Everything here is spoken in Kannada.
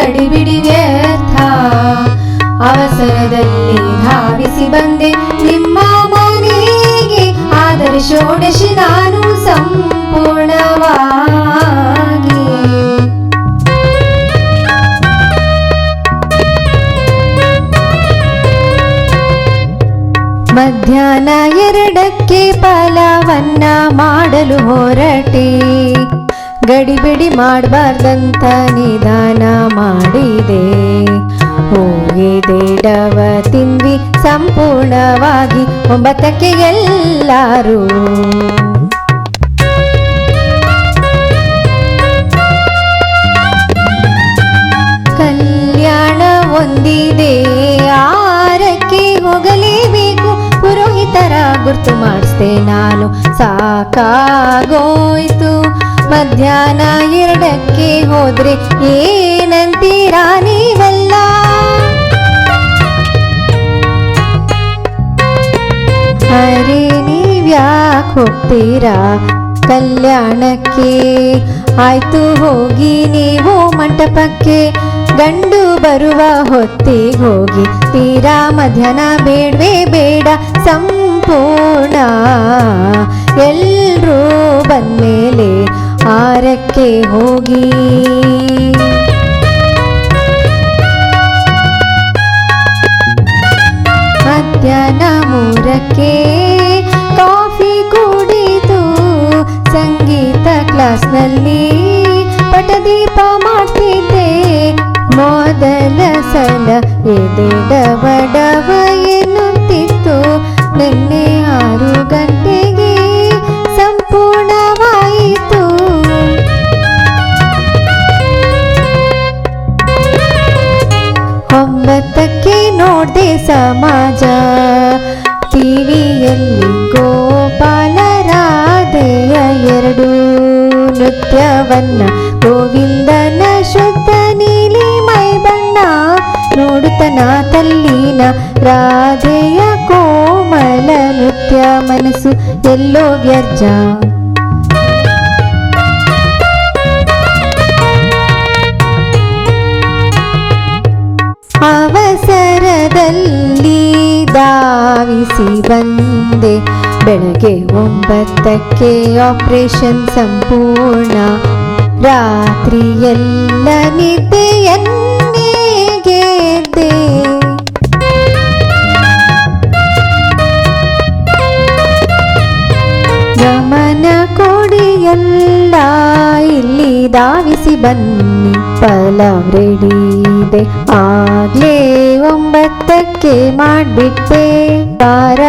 ಗಡಿಬಿಡಿ ವ್ಯರ್ಥ. ಅವಸರದಲ್ಲಿ ಧಾವಿಸಿ ಬಂದೆ ನಿಮ್ಮ ಮನೆಗೆ, ಆದರೆ ಷೋಡಶಿ ನಾನು ಸಂಪೂರ್ಣವಾಗಿ. ಮಧ್ಯಾಹ್ನ 2ಕ್ಕೆ ಫಲವನ್ನ ಮಾಡಲು ಹೊರಟೆ. ಗಡಿಬಿಡಿ ಮಾಡಬಾರ್ದಂತ ನಿಧಾನ ಮಾಡಿದೆ. ಹೋಗಿದೆ ಡವ ತಿಂದ್ವಿ ಸಂಪೂರ್ಣವಾಗಿ. 9ಕ್ಕೆ ಎಲ್ಲರೂ ಕಲ್ಯಾಣ ಹೊಂದಿದೆ. 6ಕ್ಕೆ ಹೋಗಲೇಬೇಕು. ಪುರೋಹಿತರ ಗುರ್ತು ಮಾಡಿಸ್ದೆ ನಾನು, ಸಾಕಾಗೋಯ್ತು. ಮಧ್ಯಾಹ್ನ 2ಕ್ಕೆ ಹೋದ್ರೆ ಏನಂತೀರಾ ನೀವೆಲ್ಲ? ಅರೆ ನೀವ್ಯಾಕೆ ಹೋಗ್ತೀರಾ ಕಲ್ಯಾಣಕ್ಕೆ? ಆಯ್ತು ಹೋಗಿ ನೀವು ಮಂಟಪಕ್ಕೆ. ಗಂಡು ಬರುವ ಹೊತ್ತಿಗೆ ಹೋಗಿ. ತೀರಾ ಮಧ್ಯಾಹ್ನ ಬೇಡವೇ ಬೇಡ ಸಂಪೂರ್ಣ. ಎಲ್ರೂ ಬಂದ್ಮೇಲೆ 6ಕ್ಕೆ ಹೋಗಿ. ಮಧ್ಯಾಹ್ನ 3ಕ್ಕೆ ಕಾಫಿ ಕುಡಿದು ಸಂಗೀತ ಕ್ಲಾಸ್ನಲ್ಲಿ ಪಟದೀಪ ಮಾಡ್ತಿದ್ದೆ. ಮೊದಲ ಸಲ ಎದೆ ಡವ ಡವ ಎನ್ನುತ್ತಿತ್ತು. ನಿನ್ನೆ 6 ಗಂಟೆಗೆ ಸಂಪೂರ್ಣವಾಯಿತು. 9ಕ್ಕೆ ನೋಡ್ದೆ ಸಮಾಜ. ಟಿವಿಯಲ್ಲಿ ಗೋಪಾಲ ರಾಧೆಯ 2 ನೃತ್ಯವನ್ನ. ಗೋವಿಂದನ ಶುದ್ಧ ನೀಲಿ ಮೈ ಬಣ್ಣ ನೋಡುತ್ತನ ತಲ್ಲಿನ ರಾಧೆಯ ಕೋಮಲ ನೃತ್ಯ. ಮನಸ್ಸು ಎಲ್ಲೋ ವ್ಯರ್ಜ. ಅವಸರದಲ್ಲಿ ಧಾವಿಸಿ ಬಂದೆ. ಬೆಳಗ್ಗೆ 9ಕ್ಕೆ ಆಪರೇಷನ್ ಸಂಪೂರ್ಣ. ರಾತ್ರಿ ಎಲ್ಲ ನಿದ್ದೆಯನ್ನೇ ಗೆದ್ದೆ. ಗಮನ ಕೊಡಿ ಎಲ್ಲ, ಇಲ್ಲಿ ಧಾವಿಸಿ ಬನ್ನಿ. ಪಲಾವ್ ರೆಡಿ ಇದೆ. ಆಗ್ಲೇ 9ಕ್ಕೆ ಮಾಡ್ಬಿಟ್ಟೆ. ಖಾರ